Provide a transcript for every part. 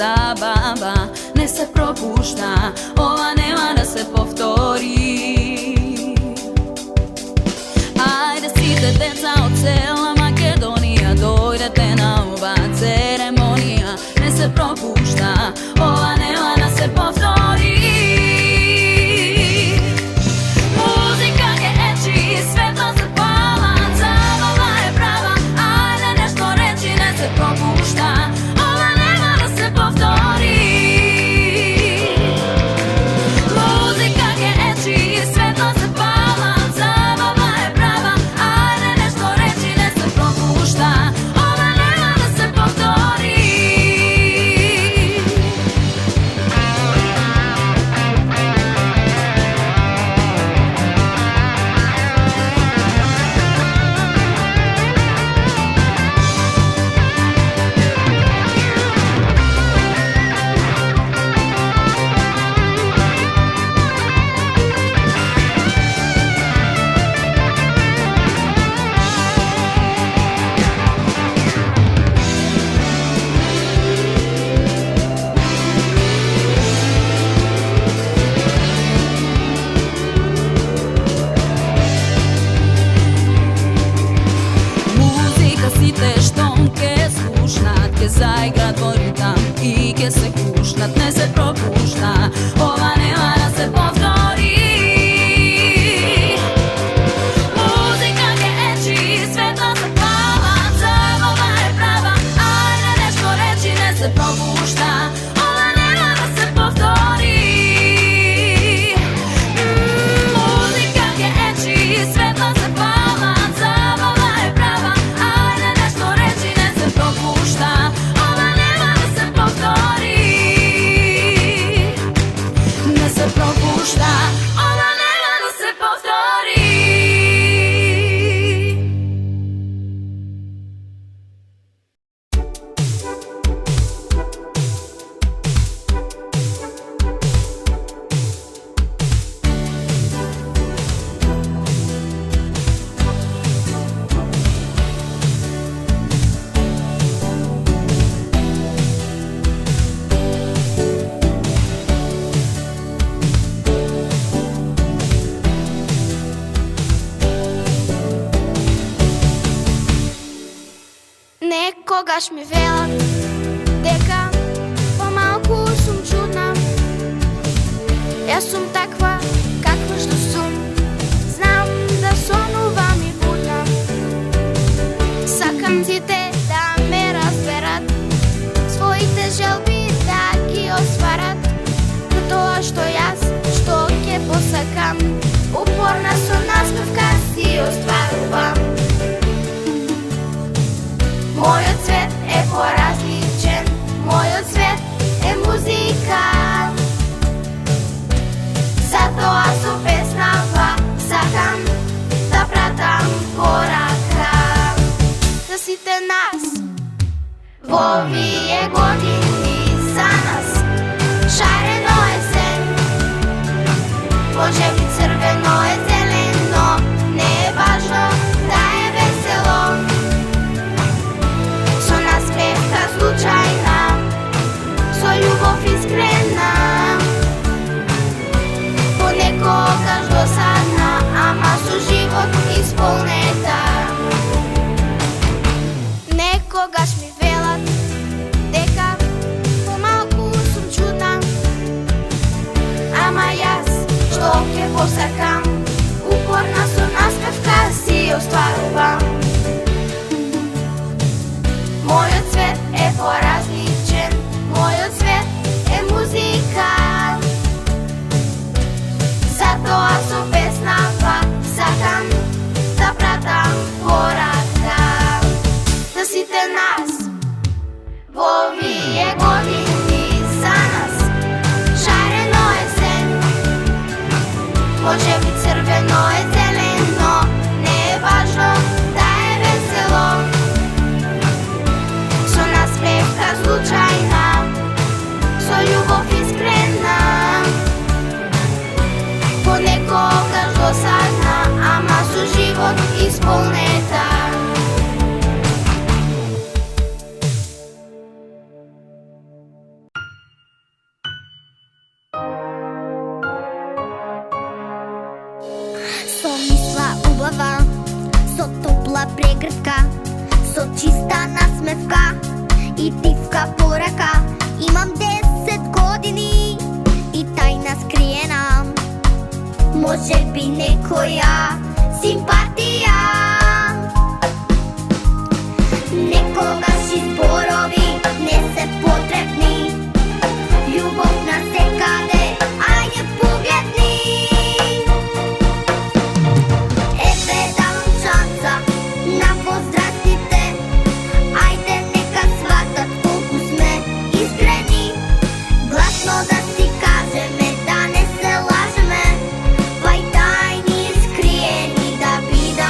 забава не се пропушта, ова нема да се повтори. Ајде сите деца од цела Македонија, дојдете на оваа церемонија, не се пропушта, ова нема да се повтори. Музика ке ечи, светло се пала, забава е права, ајде нешто речи, не се пропушта, ова нема да се повтори. Музика ке ечи, светло се пала, забава е права, ајде нешто речи, не се пропушта, ова нема да се повтори. Сите штом ке слушнат, ке заиграт во ритам и ке се кушнат, не се пропушта, ова нема да се повтори. Музика ке ечи, светло се пала, забава е права, ајде нешто речи, не се пропушта, ова нема да се повтори. Музика ке ечи, светло се пала, забава е права, ајде нешто речи, не се пропушта, ова нема да се повтори. Не се пропушта, ова нема да се повтори. Некогаш ми велат дека помалку сум чудна. Јас сум таква каква што сум. Знам да сонувам и будна. Сакам свет е поразличен, мојот свет е музика. Затоа со песнава сакам да пратам порака за сите нас. Во овие години за нас шарено е сен, може би црвено е зелено, не е важно да е весело. Со насмевка случајна, со љубов искрена, понекогаш досадна, ама со живот исполнета. Некогаш ми велат дека помалку сум чудна, ама јас што ќе посакам, упорна со насмевка си остварувам. Мојот свет е поразличен, мојот свет е музика. Затоа со песнава сакам да пратам порака за сите нас. Во овие години за нас шарено е сен, може би црвено е зелено, не е важно да е весело. Со насмевка случајна, со љубов искрена, понекогаш досадна, ама со живот исполнета. Со мисла убава, со топла прегртка, со чиста насмевка и тивка порака. Имам 10 години и тајна скриена, може би некоја симпатија. Некогаш изборови не се потребни, љубов на секаде, ајде погледни. Еве давам шанса на возрастите, ајде нека сватат колку сме искрени. Гласно да си кажеме, да не се лажеме, па и тајни искриени да бидаме.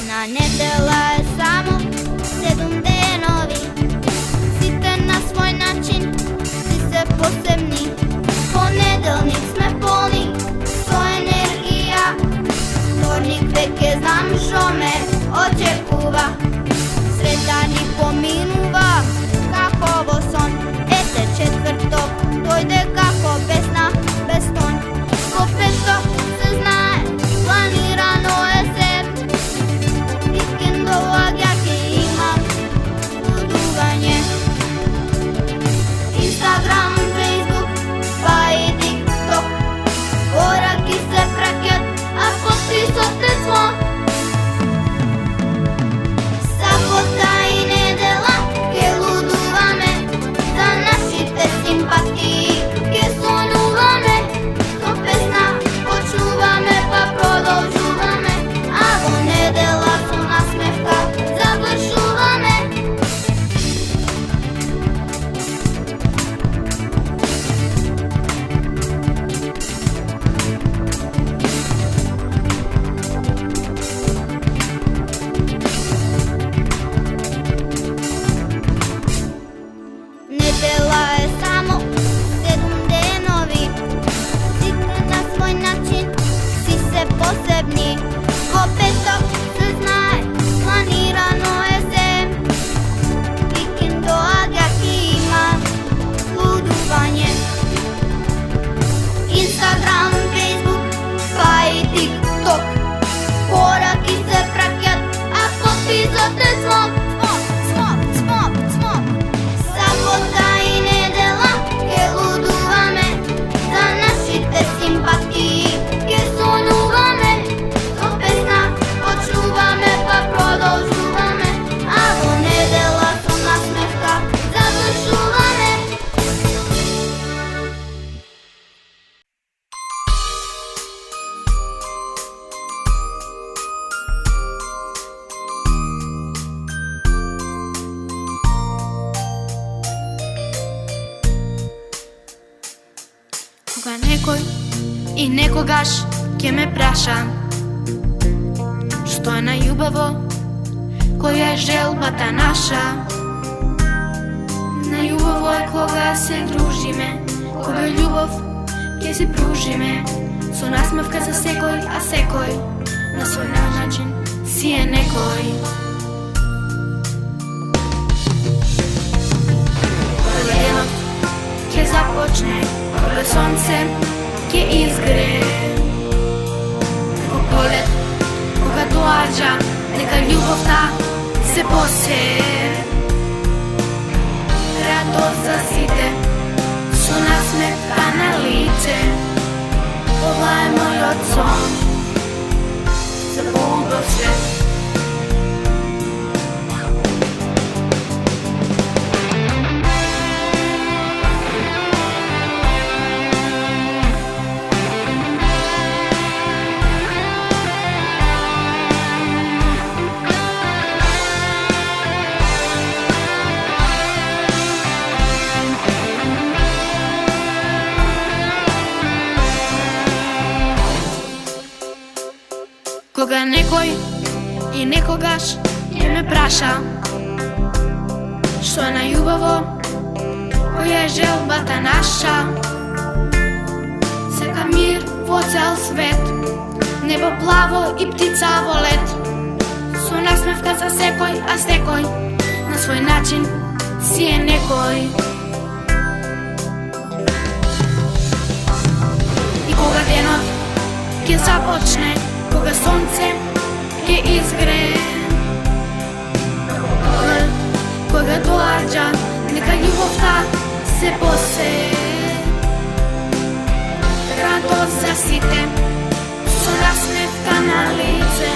Една недела е само 7 денови. Сите на свој начин, си се посебни. Понеделник сме полни со енергија. Вторник веќе знам шо ме очекува. Среда ни поминува како во сон. Ете четврток дојде како песна без тон. Во петок се знае, планирано е се. Викендова ќе имам пудување. Инстаграм, Фейсбук, па и ТикТок. Пораки се праќат, а потписот е звон. Сабота и недела ке лудуваме, за нашите симпатии ке сонуваме. Со песна почнуваме па продолжуваме, а во недела со насмевка завршуваме. Недела е само 7 денови. Сите на свој начин, си се посебни. Во петок се знае, планирано е се. Викендова ќе има лудување. Инстаграм, Фейсбук, па и ТикТок. Пораки се праќат, а потписот е звон. Сабота и недела ке лудуваме, за нашите симпатии ке сонуваме. Со песна почнуваме па продолжуваме, а во недела со насмевка завршуваме. Кога некој и некогаш ќе ме праша што е најубаво, која е желбата наша. Најубаво е кога се дружиме, кога љубов ќе си пружиме. Со насмевка за секој, а секој на свој начин си е некој. Кога денот ќе започне, кога сонце ќе изгре, како полет, кога доаѓа, нека љубовта се посее. Радост за сите, со насмевка на лице. Ова е мојот сон за поубав свет. Кога некој и некогаш ќе ме праша што е најубаво, која е желбата наша. Сека мир во цел свет, небо плаво и птица во лет. Со насмевка за секој, а секој на свој начин си е некој. И кога денот ќе започне, кога сонце ќе изгре, кога доаѓа, нека љубовта се посее. Радост за сите, со насмевка на лице.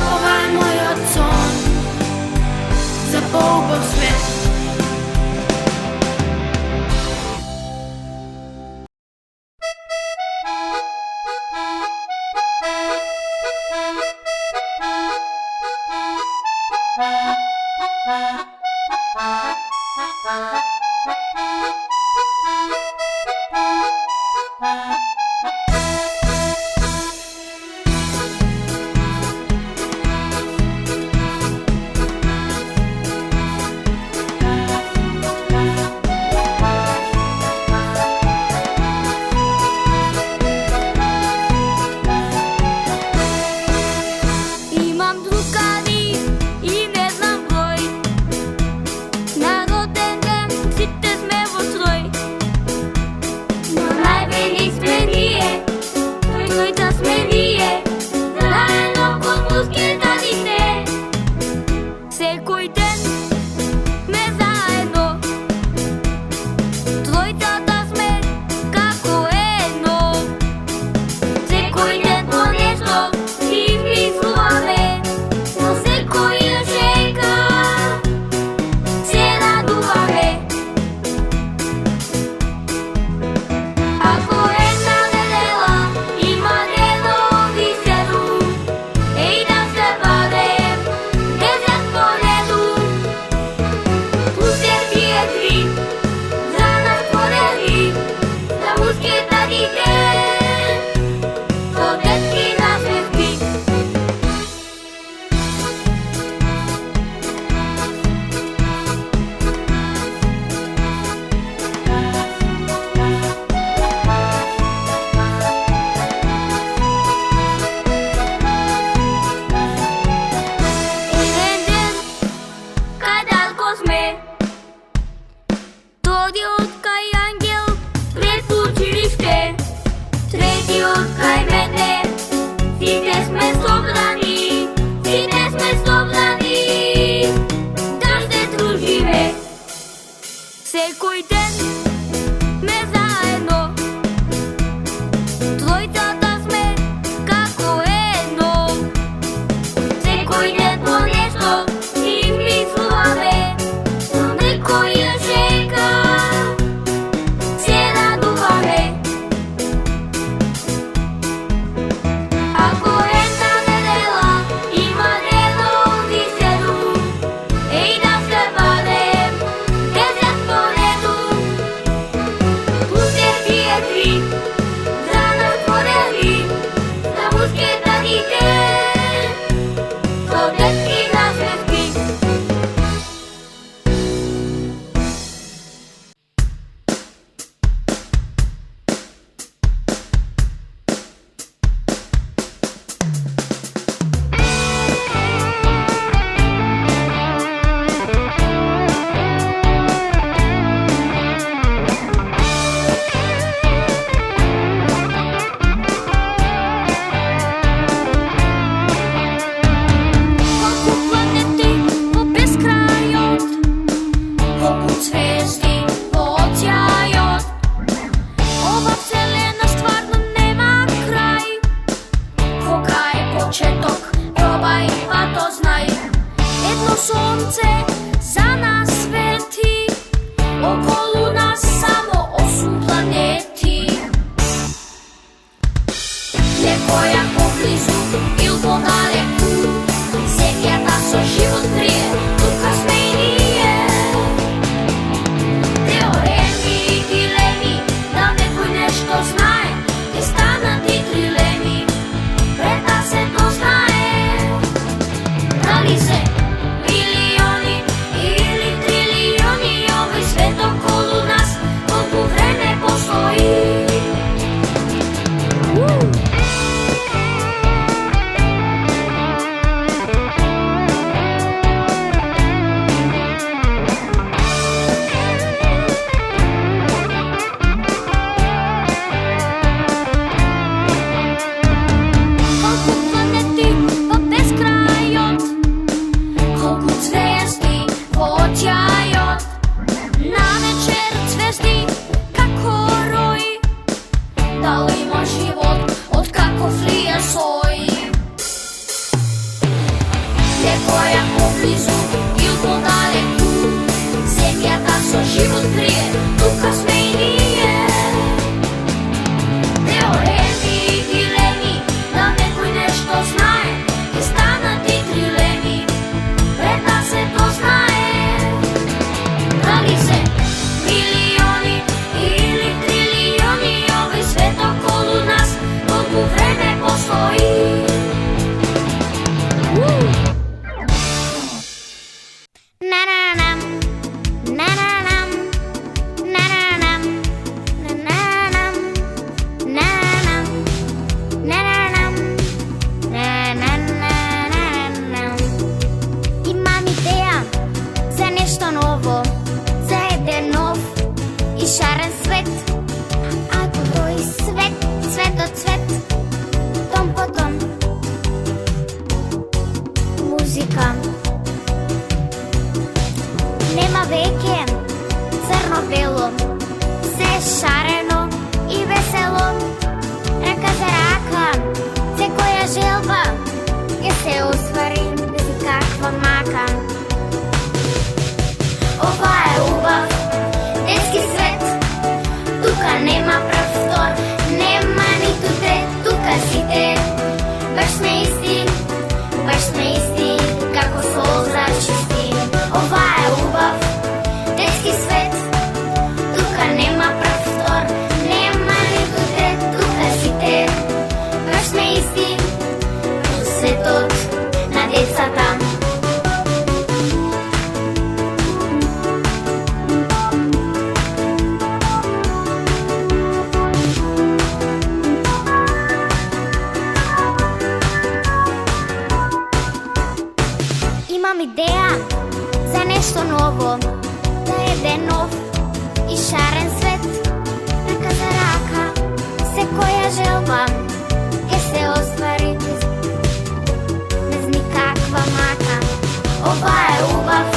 Ова е мојот сон за поубав свет. probaj, pa to znaj. Jedno sonce za nas svetli, okolo nas samo osum planeti. Некоја поблизу или подалеку, секјата со живот крие, тука сме и ние. Теореми и дилеми, да некој нешто знае, ќе станат и трилеми, пред да се то знае. Дали се милиони или трилиони, овој свет околу нас колку време постои. Колку планети во бескрајот, колку звезди во оѓајот, на вечер звезди како рој. Дали има живот од каков ли е сој? Некоја поблизу или подалеку, земјата со живот крие, тука сме и ние. Теореми и дилеми, да некој нешто знае, ќе станат и трилеми, пред да се то знае. Дали се милиони или трилиони, овој свет околу нас колку време постои. На-на-нам, на-на-нам, на-на-нам, на-на-нам, на-на-нам, на-на-нам, на-на-на-на-нам. Имам идеја за нешто ново, за еден нов и шарен свет. Ако тој свет, цвет од цвет, том по том, музика. Нема веќе црно-бело, се шарено и весело. Рака за рака, секоја желба ќе се оствари без никаква мака. Ова е убав детски свет, тука нема прв втор, нема ниту трет, тука сите баш сме исти, како солза чисти. Ова е убав детски свет, тука нема прв втор, нема ниту трет, тука сите баш сме исти, светот на децата. Имам идеја за нешто ново, за еден нов и шарен свет. Рака за рака, секоја желба ќе се оствари без никаква мака. Ова е убав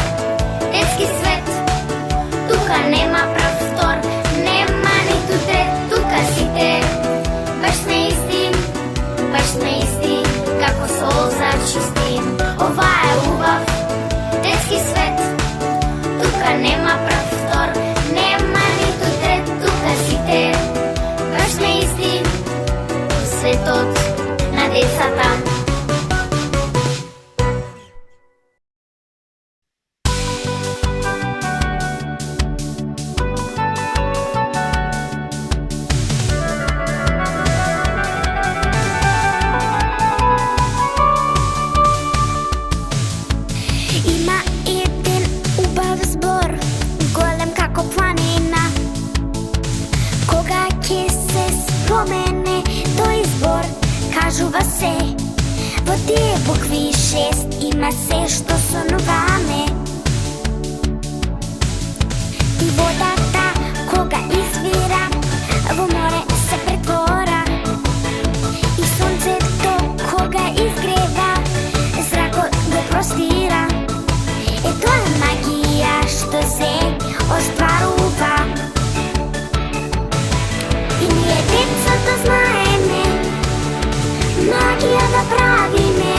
детски свет, тука нема прв втор, нема ниту трет, тука сите баш сме исти, како солза чисти. Ова е убав детски свет, тука нема прв втор, нема ниту трет, тука сите баш сме исти, светот на децата. Има еден убав збор, голем како планина. Кога ќе се спомене тој збор, кажува се, во тие букви 6 има се што сонуваме. И водата кога извира, во море се претвора. И сонцето кога изгрева, зракот го простира. Е тоа е магија што се остварува. И ние децата знаеме, магија да правиме,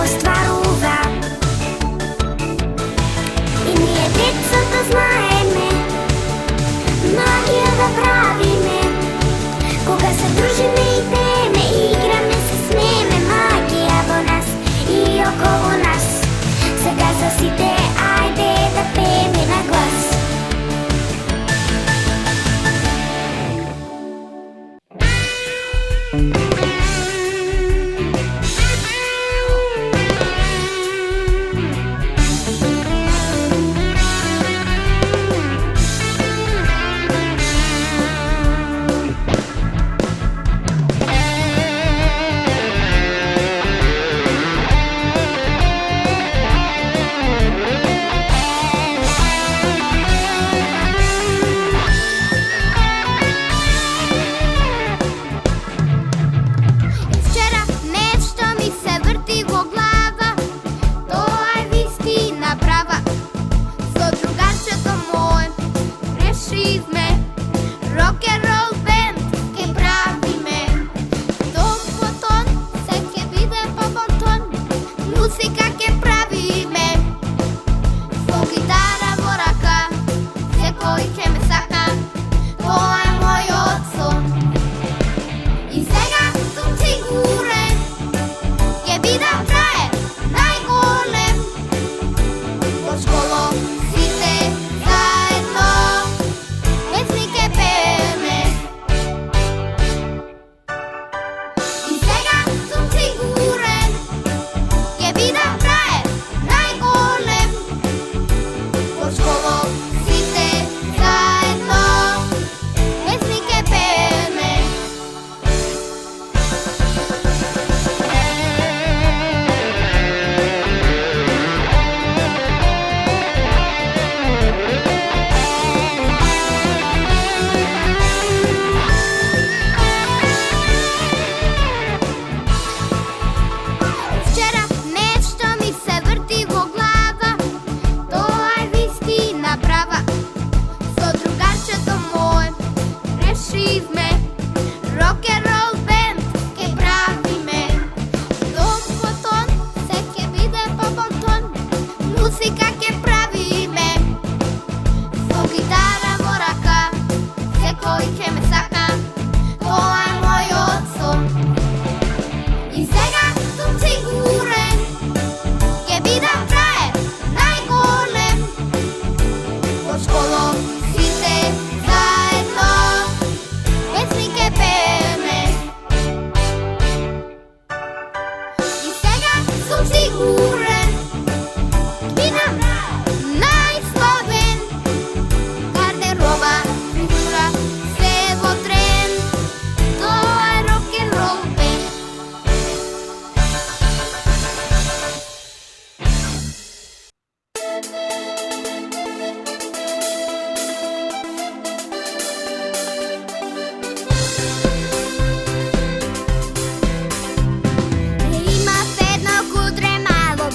остварува. И ние децата знаеме магија да правиме, кога се дружиме и пееме, играме, се смееме, магија во нас и околу нас. Сега за сите, ајде да пееме на глас. Вчера нешто ми се врти во глава, тоа е вистина права. Со другарчето мој решивме рок-н-рол бенд ке правиме. Тон по тон се ке биде по бонтон, музика ке правиме. Со гитара во рака, секој ке ме сака, тоа е мојот сон. И сега сум сигурен, ќе бидам фраер најголем. Во школа сите заедно песни ке пееме. И сега сум сигурен, ќе бидам фраер најголем. Во школа сите заедно песни ке пееме. Вчера нешто ми се врти во глава, тоа е вистина права. Со другарчето мој решивме рок-н-рол бенд ке правиме. Тон по тон се ке биде по бонтон, музика ке правиме. Со гитара во рака, секој ке ме сака, тоа е мојот сон. И сега сум сигурен, ќе бидам фраер најголем. Во школа сите заедно песни ке пееме. И сега сум сигурен, бидам најславен. Гардероба, фризура, се во трен, тоа е рок-н-рол бенд. Има едно кудре мало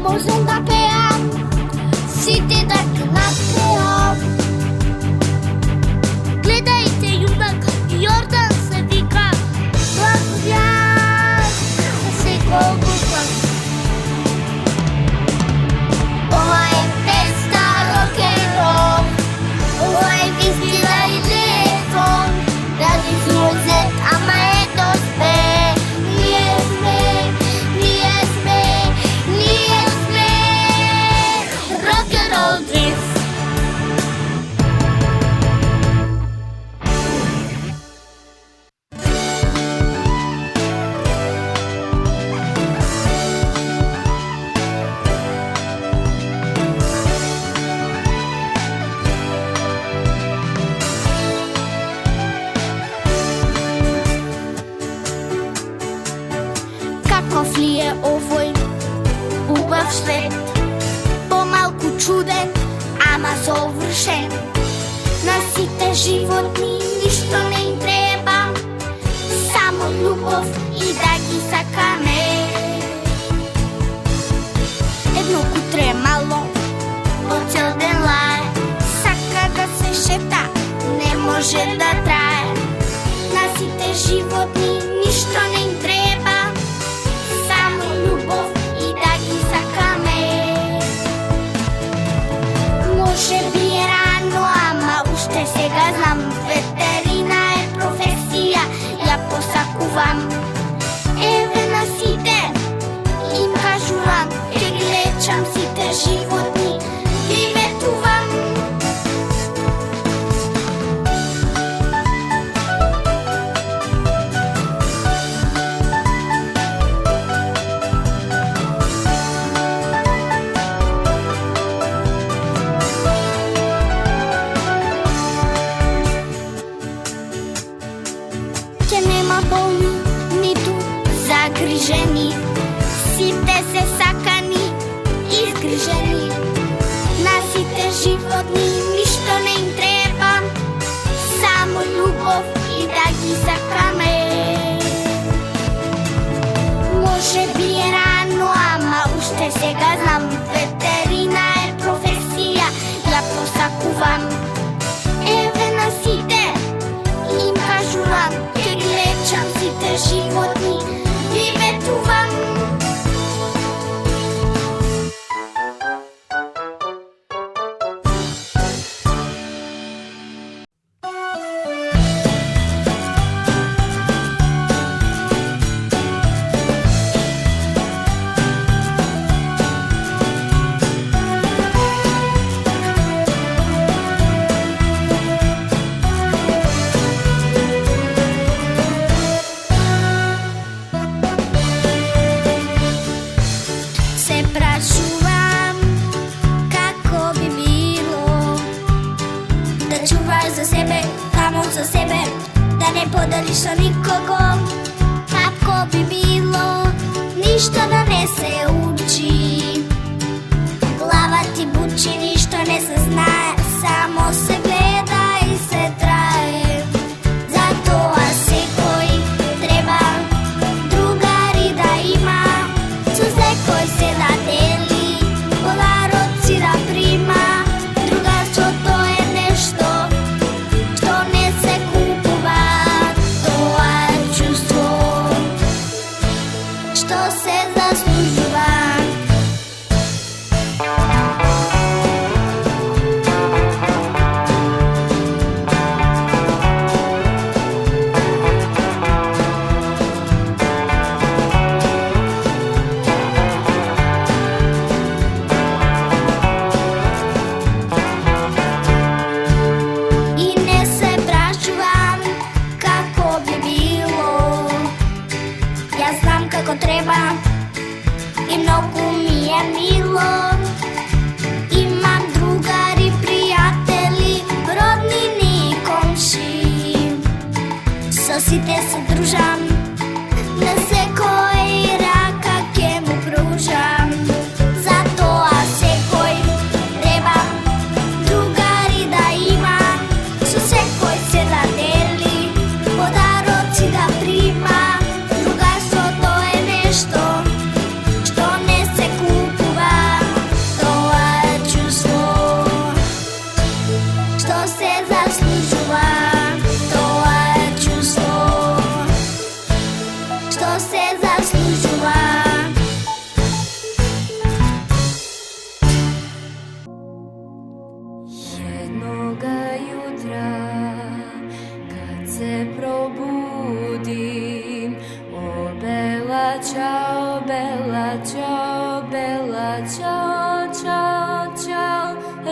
можам да пеам, сите да ги напеам. Гледајте јунак, Јордан се вика, благодат за секој гуслак. Ова е песна рок-н-рол, ова е вистина и лесон, ради сузет, ама ето сме. Ние сме rock-n-roll dreams. Каков ли е овој убав свет? Помалку чуден, ама совршен. На сите животни ништо не им треба, само љубов и да ги сакаме. Едно кутре мало, по цел ден лае, сака да се шета, не може да трае. На сите животни ништо не им треба, само љубов и да ги сакаме. Може би е рано, ама уште сега знам, ветерина е професија, ја посакувам. Еве на сите им кажувам, ќе ги лечам сите животни, ги ветувам. Ќе нема болни, ниту загрижени, сите се сакани, изгрижени. На сите животни ништо не им треба, само љубов и да ги сакаме. Може би е рано, ама уште сега знам, ветерина е професија, ја посакувам. Еве на сите им кажувам, ќе ги лечам сите животни, ги ветувам. Се прашувам како би било да чуваш за себе, само за себе, да не поделиш со никого. Како би било ништо да не се учи, глава ти бучи, ништо не се знае, само се гледа и се трае. Затоа секој треба другари да има, со секој се да дели, подарок си да прима. Другарството е нешто што не се купува, тоа е чувство што се заслужува.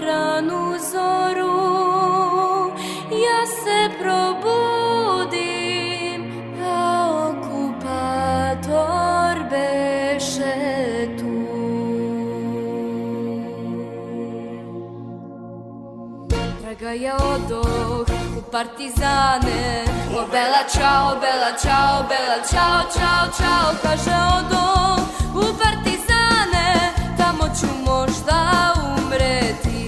ranu zoru, ja se probudim, a okupator beše tu. Draga ja odoh u partizane, o bela čao, bela čao, bela čao, čao, čao, kaže odoh u partizane, tamo ću možda umreti.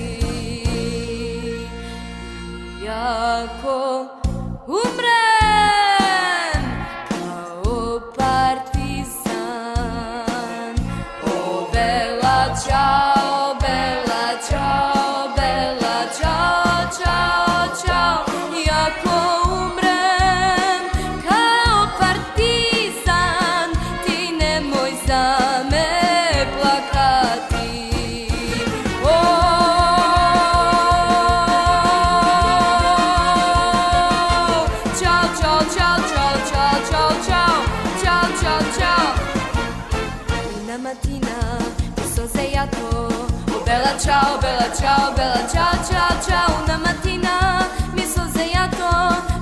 Iako umrem kao partizan, o bela čao, bela čao, bela čao, čao, čao, iako umrem kao partizan, ti nemoj za me plakati. Čao, čao, čao, čao, čao, čao, čao, čao, čao, čao. Una mattina mi sono svegliato, oh bella ciao, bella ciao, bella ciao, ciao, ciao. Una mattina mi sono svegliato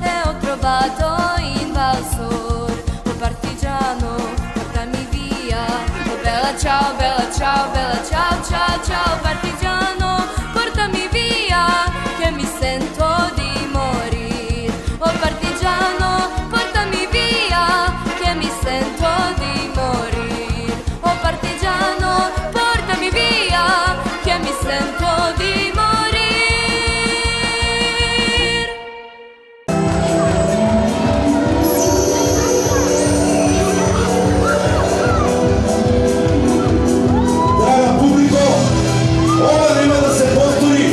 e ho trovato invasor, oh partigiano, portami via. Oh bella ciao, bella ciao, bella ciao, ciao, ciao, partigiano, portami via, che mi sento di morir. Oh partigiano, portami via, che mi sento di morir. Oh partigiano, portami via, che mi sento di morir. Draga publiko, ova nema da se povtori.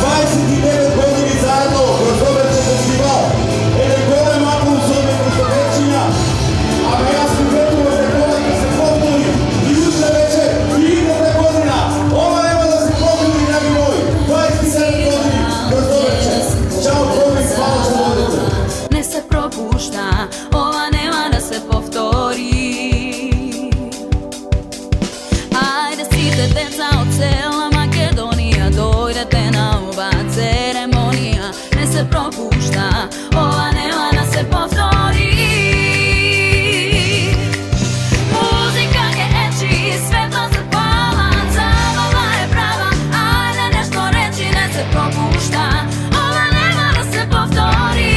29 godini zajedno kroz Doberče festival. Gola je mako uz ove krstovećenja, a na jasnu kretuva je gola da se povtori. I jutra večer, i idete godina. Ova nema da se povtori, dragi moji. 27 godini kroz Doberče. Ćao, Tomi, hvala što vodite. Ne se propušta, ova nema da se povtori. Ajde site deca od cela Makedonija, dojdete na ova ceremonija. Ne se propušta, ova nema da se povtori. Muzika je eči, svetlo zapala, zabava je prava, ajde nešto reći, ne se propušta, ova nema da se povtori.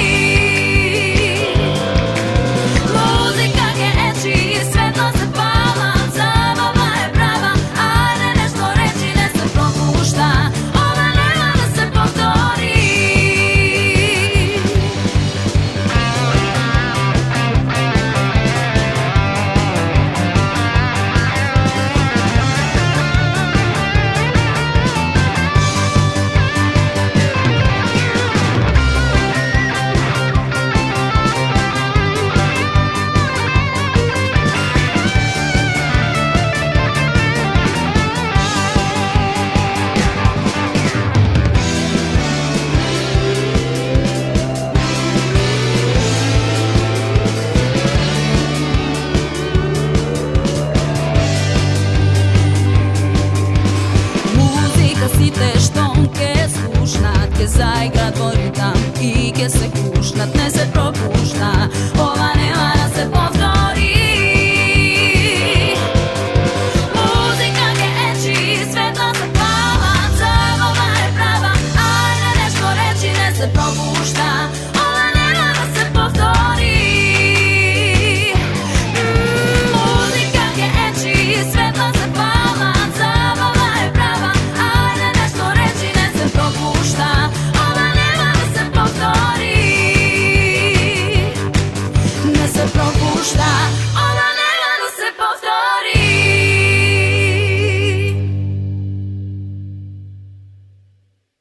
Muzika je eči, svetlo zapala, zabava je prava, ajde nešto reći, ne se propušta, ova nema da se povtori. Muzika si te štonke slušnat, ke zaigra tvoj ritam i ke se kušnat, ne se propušta, ova nema da se povtori. Muzika je eči, svetlo zapala, zabava je prava, ajde nešto reći, ne se propušta, ova nema da se povtori. Muzika je eči, svetlo zapala, zabava je prava, ajde nešto reći, ne se propušta, ova nema da se povtori. Ne se propušta,